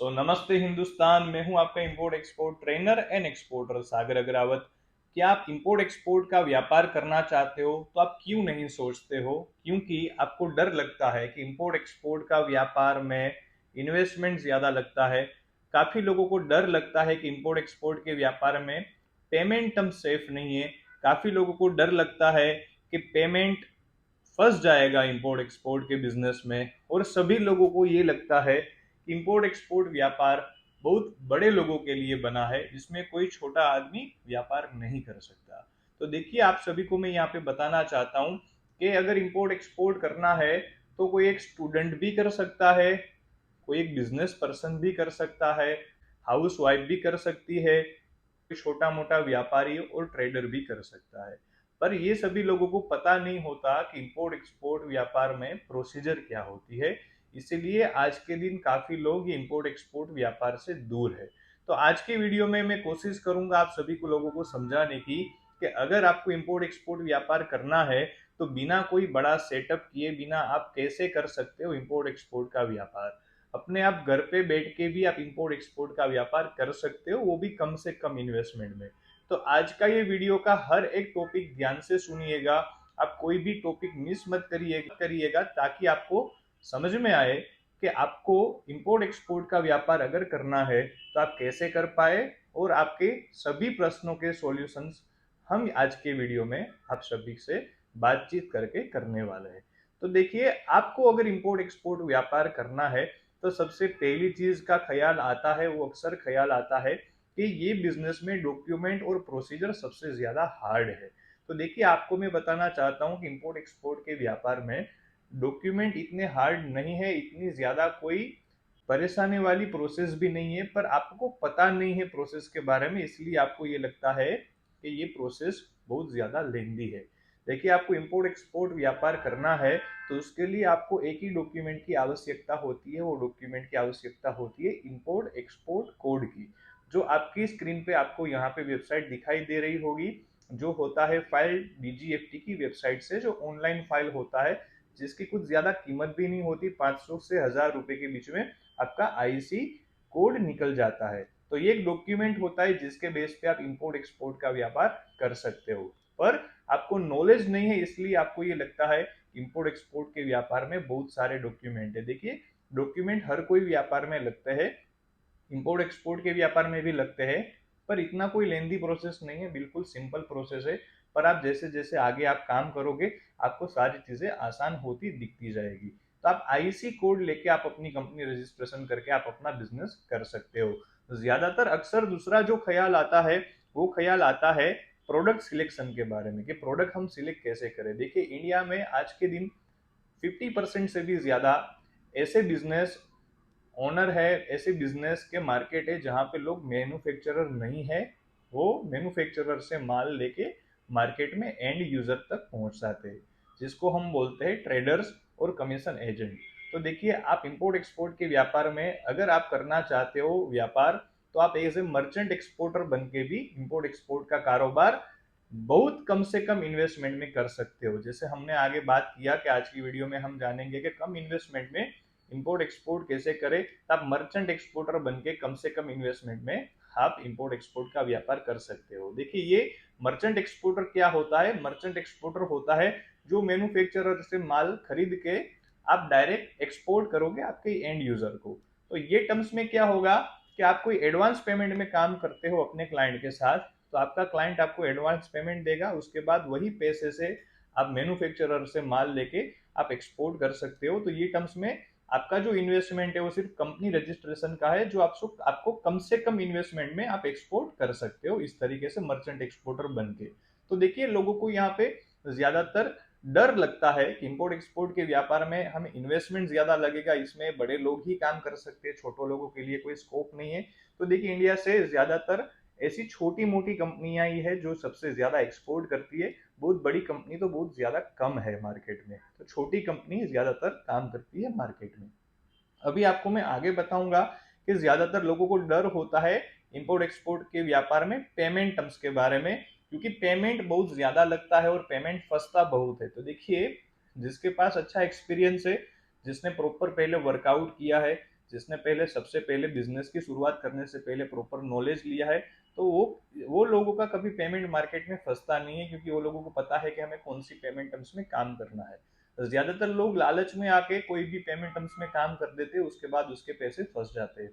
नमस्ते हिंदुस्तान। मैं हूं आपका import export trainer and exporter Sagar Agrawat. क्या आप इंपोर्ट एक्सपोर्ट का व्यापार करना चाहते हो तो आप क्यों नहीं सोचते हो? क्योंकि आपको डर लगता है कि इंपोर्ट एक्सपोर्ट का व्यापार में इन्वेस्टमेंट ज़्यादा लगता है। काफ़ी लोगों को डर लगता है कि इंपोर्ट एक्सपोर्ट के व्यापार में पेमेंट टर्म सेफ नहीं है। काफ़ी लोगों को डर लगता है कि पेमेंट फंस जाएगा इंपोर्ट एक्सपोर्ट के बिजनेस में। और सभी लोगों को ये लगता है कि इंपोर्ट एक्सपोर्ट व्यापार बहुत बड़े लोगों के लिए बना है, जिसमें कोई छोटा आदमी व्यापार नहीं कर सकता। तो देखिए, आप सभी को मैं यहाँ पे बताना चाहता हूँ कि अगर इंपोर्ट एक्सपोर्ट करना है तो कोई एक स्टूडेंट भी कर सकता है, कोई एक बिजनेस पर्सन भी कर सकता है, हाउस वाइफ भी कर सकती है, छोटा मोटा व्यापारी और ट्रेडर भी कर सकता है। पर ये सभी लोगों को पता नहीं होता कि इंपोर्ट एक्सपोर्ट व्यापार में प्रोसीजर क्या होती है। इसीलिए आज के दिन काफी लोग ये इंपोर्ट एक्सपोर्ट व्यापार से दूर है। तो आज के वीडियो में मैं कोशिश करूंगा आप सभी को लोगों को समझाने की कि अगर आपको इंपोर्ट एक्सपोर्ट व्यापार करना है तो बिना कोई बड़ा सेटअप किए बिना आप कैसे कर सकते हो इंपोर्ट एक्सपोर्ट का व्यापार। अपने आप घर पे बैठ के भी आप इंपोर्ट एक्सपोर्ट का व्यापार कर सकते हो, वो भी कम से कम इन्वेस्टमेंट में। तो आज का ये वीडियो का हर एक टॉपिक ध्यान से सुनिएगा। आप कोई भी टॉपिक मिस मत करिएगा ताकि आपको समझ में आए कि आपको इंपोर्ट एक्सपोर्ट का व्यापार अगर करना है तो आप कैसे कर पाए, और आपके सभी प्रश्नों के सॉल्यूशंस हम आज के वीडियो में आप सभी से बातचीत करके करने वाले हैं। तो देखिए, आपको अगर इंपोर्ट एक्सपोर्ट व्यापार करना है तो सबसे पहली चीज का ख्याल आता है, वो अक्सर ख्याल आता है कि ये बिजनेस में डॉक्यूमेंट और प्रोसीजर सबसे ज्यादा हार्ड है। तो देखिए, आपको मैं बताना चाहता हूँ कि इंपोर्ट एक्सपोर्ट के व्यापार में डॉक्यूमेंट इतने हार्ड नहीं है, इतनी ज्यादा कोई परेशानी वाली प्रोसेस भी नहीं है, पर आपको पता नहीं है प्रोसेस के बारे में, इसलिए आपको ये लगता है कि ये प्रोसेस बहुत ज्यादा लेंदी है। देखिए, आपको इंपोर्ट एक्सपोर्ट व्यापार करना है तो उसके लिए आपको एक ही डॉक्यूमेंट की आवश्यकता होती है। वो डॉक्यूमेंट की आवश्यकता होती है इंपोर्ट एक्सपोर्ट कोड की, जो आपकी स्क्रीन पे आपको यहाँ पे वेबसाइट दिखाई दे रही होगी। जो होता है फाइल डीजीएफटी की वेबसाइट से, जो ऑनलाइन फाइल होता है, जिसकी कुछ ज्यादा कीमत भी नहीं होती, 500 से 1000 रुपए के बीच में आपका आईसी कोड निकल जाता है। तो ये एक डॉक्यूमेंट होता है जिसके बेस पे आप इंपोर्ट एक्सपोर्ट का व्यापार कर सकते हो। पर आपको नॉलेज नहीं है, इसलिए आपको ये लगता है इंपोर्ट एक्सपोर्ट के व्यापार में बहुत सारे डॉक्यूमेंट है। देखिए, डॉक्यूमेंट हर कोई व्यापार में लगते हैं, इंपोर्ट एक्सपोर्ट के व्यापार में भी लगते हैं, पर इतना कोई लेंदी प्रोसेस नहीं है, बिल्कुल सिंपल प्रोसेस है। पर आप जैसे जैसे आगे आप काम करोगे आपको सारी चीजें आसान होती दिखती जाएगी। तो आप आईसी कोड लेके आप अपनी कंपनी रजिस्ट्रेशन करके आप अपना बिजनेस कर सकते हो। ज्यादातर अक्सर दूसरा जो ख्याल आता है वो ख्याल आता है प्रोडक्ट सिलेक्शन के बारे में, कि प्रोडक्ट हम सिलेक्ट कैसे करें। देखिए, इंडिया में आज के दिन 50% से भी ज्यादा ऐसे बिजनेस ओनर है, ऐसे बिजनेस के मार्केट है जहाँ पे लोग मैन्युफैक्चरर नहीं है, वो मैन्युफैक्चरर से माल लेके मार्केट में एंड यूजर तक पहुंचाते हैं, जिसको हम बोलते हैं ट्रेडर्स और कमीशन एजेंट। तो देखिए, आप इंपोर्ट एक्सपोर्ट के व्यापार में अगर आप करना चाहते हो व्यापार, तो आप एज ए मर्चेंट एक्सपोर्टर बन के भी इंपोर्ट एक्सपोर्ट का कारोबार बहुत कम से कम इन्वेस्टमेंट में कर सकते हो। जैसे हमने आगे बात किया कि आज की वीडियो में हम जानेंगे कि कम इन्वेस्टमेंट में इंपोर्ट एक्सपोर्ट कैसे करें, तो आप मर्चेंट एक्सपोर्टर बन के कम से कम इन्वेस्टमेंट में आप इंपोर्ट एक्सपोर्ट का व्यापार कर सकते हो। देखिए, ये मर्चेंट एक्सपोर्टर क्या होता है? मर्चेंट एक्सपोर्टर होता है जो मैन्युफैक्चरर से माल खरीद के आप डायरेक्ट एक्सपोर्ट करोगे आपके एंड यूजर को। तो ये टर्म्स में क्या होगा कि आप कोई एडवांस पेमेंट में काम करते हो अपने क्लाइंट के साथ, तो आपका क्लाइंट आपको एडवांस पेमेंट देगा, उसके बाद वही पैसे से आप मैन्युफैक्चरर से माल लेके आप एक्सपोर्ट कर सकते हो। तो ये टर्म्स में आपका जो इन्वेस्टमेंट है वो सिर्फ कंपनी रजिस्ट्रेशन का है, जो आपको कम से कम इन्वेस्टमेंट में आप एक्सपोर्ट कर सकते हो इस तरीके से मर्चेंट एक्सपोर्टर बन के। तो देखिए, लोगों को यहाँ पे ज्यादातर डर लगता है कि इंपोर्ट एक्सपोर्ट के व्यापार में हमें इन्वेस्टमेंट ज्यादा लगेगा, इसमें बड़े लोग ही काम कर सकते हैं, छोटे लोगों के लिए कोई स्कोप नहीं है। तो देखिए, इंडिया से ज्यादातर ऐसी छोटी मोटी कंपनियां ही है जो सबसे ज्यादा एक्सपोर्ट करती है। बहुत बड़ी कंपनी तो बहुत ज्यादा कम है मार्केट में, तो छोटी कंपनी ज्यादातर काम करती है मार्केट में। अभी आपको मैं आगे बताऊंगा कि ज्यादातर लोगों को डर होता है इंपोर्ट एक्सपोर्ट के व्यापार में पेमेंट टर्म्स के बारे में, क्योंकि पेमेंट बहुत ज्यादा लगता है और पेमेंट फंसता बहुत है। तो देखिए, जिसके पास अच्छा एक्सपीरियंस है, जिसने प्रॉपर पहले वर्कआउट किया है, जिसने पहले सबसे पहले बिजनेस की शुरुआत करने से पहले प्रॉपर नॉलेज लिया है, तो वो लोगों का कभी पेमेंट मार्केट में फंसता नहीं है, क्योंकि वो लोगों को पता है कि हमें कौन सी पेमेंट टर्म्स में काम करना है। ज्यादातर लोग लालच में आके कोई भी पेमेंट टर्म्स में काम कर देते हैं, उसके बाद उसके पैसे फंस जाते हैं।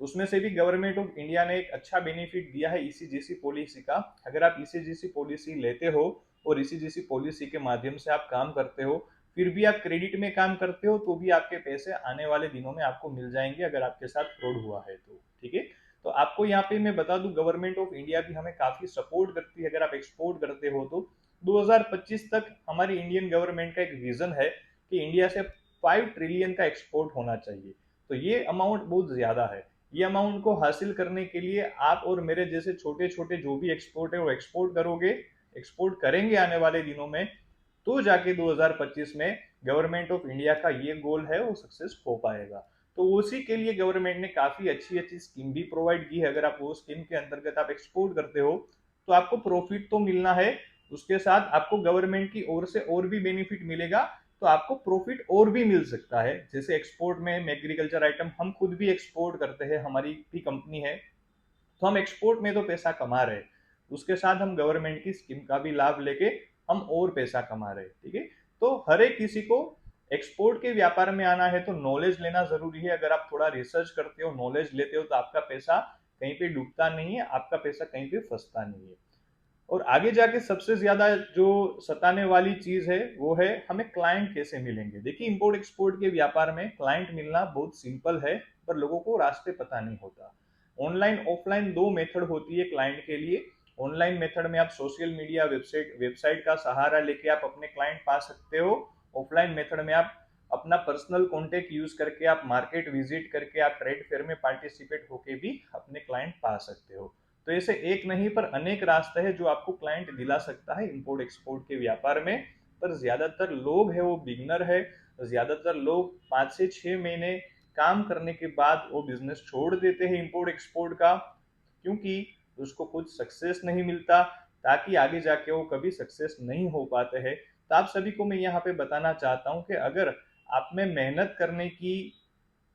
उसमें से भी गवर्नमेंट ऑफ इंडिया ने एक अच्छा बेनिफिट दिया है ईसीजीसी पॉलिसी का। अगर आप ईसीजीसी पॉलिसी लेते हो और ईसीजीसी पॉलिसी के माध्यम से आप काम करते हो, फिर भी आप क्रेडिट में काम करते हो, तो भी आपके पैसे आने वाले दिनों में आपको मिल जाएंगे, अगर आपके साथ फ्रॉड हुआ है तो। ठीक है। तो आपको यहाँ पे मैं बता दूं, गवर्नमेंट ऑफ इंडिया भी हमें काफी सपोर्ट करती है अगर आप एक्सपोर्ट करते हो तो। 2025 तक हमारी इंडियन गवर्नमेंट का एक विजन है कि इंडिया से 5 ट्रिलियन का एक्सपोर्ट होना चाहिए। तो ये अमाउंट बहुत ज्यादा है। ये अमाउंट को हासिल करने के लिए आप और मेरे जैसे छोटे छोटे जो भी एक्सपोर्ट है वो एक्सपोर्ट करोगे, एक्सपोर्ट करेंगे आने वाले दिनों में, तो जाके 2025 में गवर्नमेंट ऑफ इंडिया का ये गोल है वो सक्सेस हो पाएगा। तो उसी के लिए गवर्नमेंट ने काफी अच्छी अच्छी स्कीम भी प्रोवाइड की है। अगर आप वो स्कीम के अंतर्गत आप एक्सपोर्ट करते हो तो आपको प्रॉफिट तो मिलना है, उसके साथ आपको गवर्नमेंट की ओर से और भी बेनिफिट मिलेगा। तो आपको प्रॉफिट और भी मिल सकता है। जैसे एक्सपोर्ट में एग्रीकल्चर आइटम हम खुद भी एक्सपोर्ट करते हैं, हमारी भी कंपनी है, तो हम एक्सपोर्ट में तो पैसा कमा रहे हैं, उसके साथ हम गवर्नमेंट की स्कीम का भी लाभ लेके हम और पैसा कमा रहे हैं। ठीक है। तो हर एक किसी को एक्सपोर्ट के व्यापार में आना है तो नॉलेज लेना जरूरी है। अगर आप थोड़ा रिसर्च करते हो, नॉलेज लेते हो, तो आपका पैसा कहीं पे डूबता नहीं है, आपका पैसा कहीं पे फंसता नहीं है। और आगे जाके सबसे ज्यादा जो सताने वाली चीज है वो है हमें क्लाइंट कैसे मिलेंगे। देखिए, इंपोर्ट एक्सपोर्ट के व्यापार में क्लाइंट मिलना बहुत सिंपल है, पर लोगों को रास्ते पता नहीं होता। ऑनलाइन ऑफलाइन दो मेथड होती है क्लाइंट के लिए। ऑनलाइन मेथड में आप सोशल मीडिया वेबसाइट वेबसाइट का सहारा लेके आप अपने क्लाइंट पा सकते हो। ऑफलाइन मेथड में आप अपना पर्सनल कॉन्टेक्ट यूज करके, आप मार्केट विजिट करके, आप ट्रेड फेयर में पार्टिसिपेट होके भी अपने क्लाइंट पा सकते हो। तो ऐसे एक नहीं पर अनेक रास्ते हैं जो आपको क्लाइंट दिला सकता है इंपोर्ट एक्सपोर्ट के व्यापार में। पर ज्यादातर लोग है वो बिगनर है। ज्यादातर लोग 5 से 6 महीने काम करने के बाद वो बिजनेस छोड़ देते हैं इंपोर्ट एक्सपोर्ट का, क्योंकि उसको कुछ सक्सेस नहीं मिलता, ताकि आगे जाके वो कभी सक्सेस नहीं हो पाते हैं। तो आप सभी को मैं यहाँ पे बताना चाहता हूँ कि अगर आप में मेहनत करने की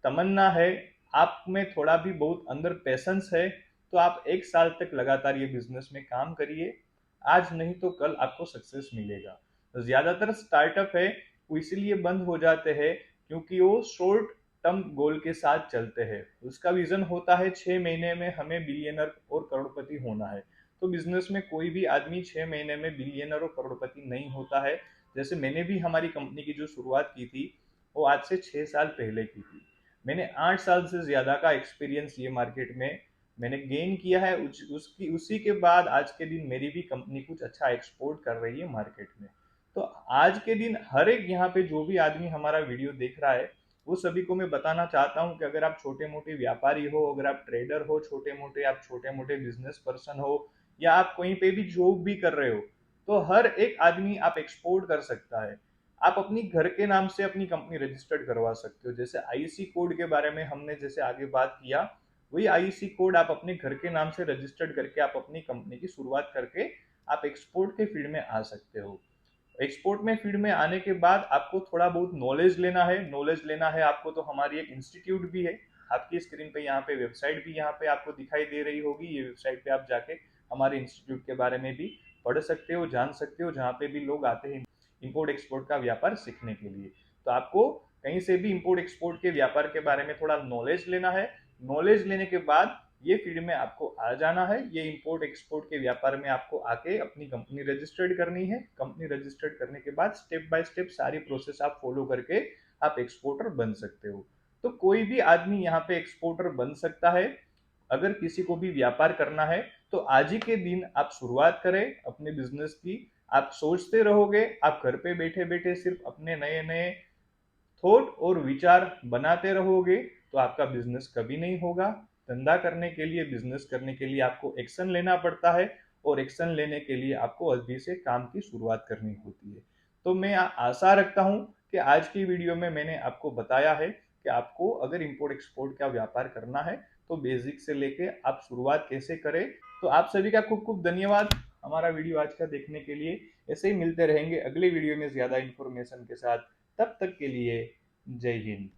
तमन्ना है, आप में थोड़ा भी बहुत अंदर पैशंस है, तो आप 1 साल तक लगातार ये बिजनेस में काम करिए। आज नहीं तो कल आपको सक्सेस मिलेगा। ज्यादातर स्टार्टअप है वो इसीलिए बंद हो जाते हैं क्योंकि वो शॉर्ट टर्म गोल के साथ चलते हैं। उसका विजन होता है 6 महीने में हमें बिलियनर और करोड़पति होना है। तो बिजनेस में कोई भी आदमी 6 महीने में बिलियनर और करोड़पति नहीं होता है। जैसे मैंने भी हमारी कंपनी की जो शुरुआत की थी वो आज से 6 साल पहले की थी। मैंने 8 साल से ज्यादा का एक्सपीरियंस ये मार्केट में मैंने गेन किया है। उसकी उसी के बाद आज के दिन मेरी भी कंपनी कुछ अच्छा एक्सपोर्ट कर रही है मार्केट में। तो आज के दिन हर एक यहाँ पे जो भी आदमी हमारा वीडियो देख रहा है, वो सभी को मैं बताना चाहता हूँ कि अगर आप छोटे मोटे व्यापारी हो, अगर आप ट्रेडर हो, आप छोटे मोटे बिजनेस पर्सन हो, या आप कहीं पे भी जॉब भी कर रहे हो, तो हर एक आदमी आप एक्सपोर्ट कर सकता है। आप अपनी घर के नाम से अपनी कंपनी रजिस्टर्ड करवा सकते हो। जैसे आईसी कोड के बारे में हमने जैसे आगे बात किया, वही आईसी कोड आप अपने घर के नाम से रजिस्टर्ड करके आप अपनी कंपनी की शुरुआत करके आप एक्सपोर्ट के फील्ड में आ सकते हो। एक्सपोर्ट में फील्ड में आने के बाद आपको थोड़ा बहुत नॉलेज लेना है। नॉलेज लेना है आपको, तो हमारी एक इंस्टीट्यूट भी है। आपकी स्क्रीन पे यहाँ पे वेबसाइट भी यहाँ पे आपको दिखाई दे रही होगी। ये वेबसाइट पे आप जाके हमारे इंस्टीट्यूट के बारे में भी पढ़ सकते हो, जान सकते हो, जहाँ पे भी लोग आते हैं इंपोर्ट एक्सपोर्ट का व्यापार सीखने के लिए। तो आपको कहीं से भी इंपोर्ट एक्सपोर्ट के व्यापार के बारे में थोड़ा नॉलेज लेना है। नॉलेज लेने के बाद ये फील्ड में आपको आ जाना है। ये इंपोर्ट एक्सपोर्ट के व्यापार में आपको आके अपनी कंपनी रजिस्टर्ड करनी है। कंपनी रजिस्टर्ड करने के बाद स्टेप बाय स्टेप सारी प्रोसेस आप फॉलो करके आप एक्सपोर्टर बन सकते हो। तो कोई भी आदमी यहाँ पे एक्सपोर्टर बन सकता है। अगर किसी को भी व्यापार करना है तो आज ही के दिन आप शुरुआत करें अपने बिजनेस की। आप सोचते रहोगे, आप घर पे बैठे बैठे सिर्फ अपने नए नए थॉट और विचार बनाते रहोगे, तो आपका बिजनेस कभी नहीं होगा। धंधा करने के लिए, बिजनेस करने के लिए आपको एक्शन लेना पड़ता है, और एक्शन लेने के लिए आपको अभी से काम की शुरुआत करनी होती है। तो मैं आशा रखता हूं कि आज की वीडियो में मैंने आपको बताया है कि आपको अगर इंपोर्ट एक्सपोर्ट का व्यापार करना है तो बेसिक से लेके आप शुरुआत कैसे करें। तो आप सभी का खूब खूब धन्यवाद हमारा वीडियो आज का देखने के लिए। ऐसे ही मिलते रहेंगे अगले वीडियो में ज्यादा इंफॉर्मेशन के साथ। तब तक के लिए जय हिंद।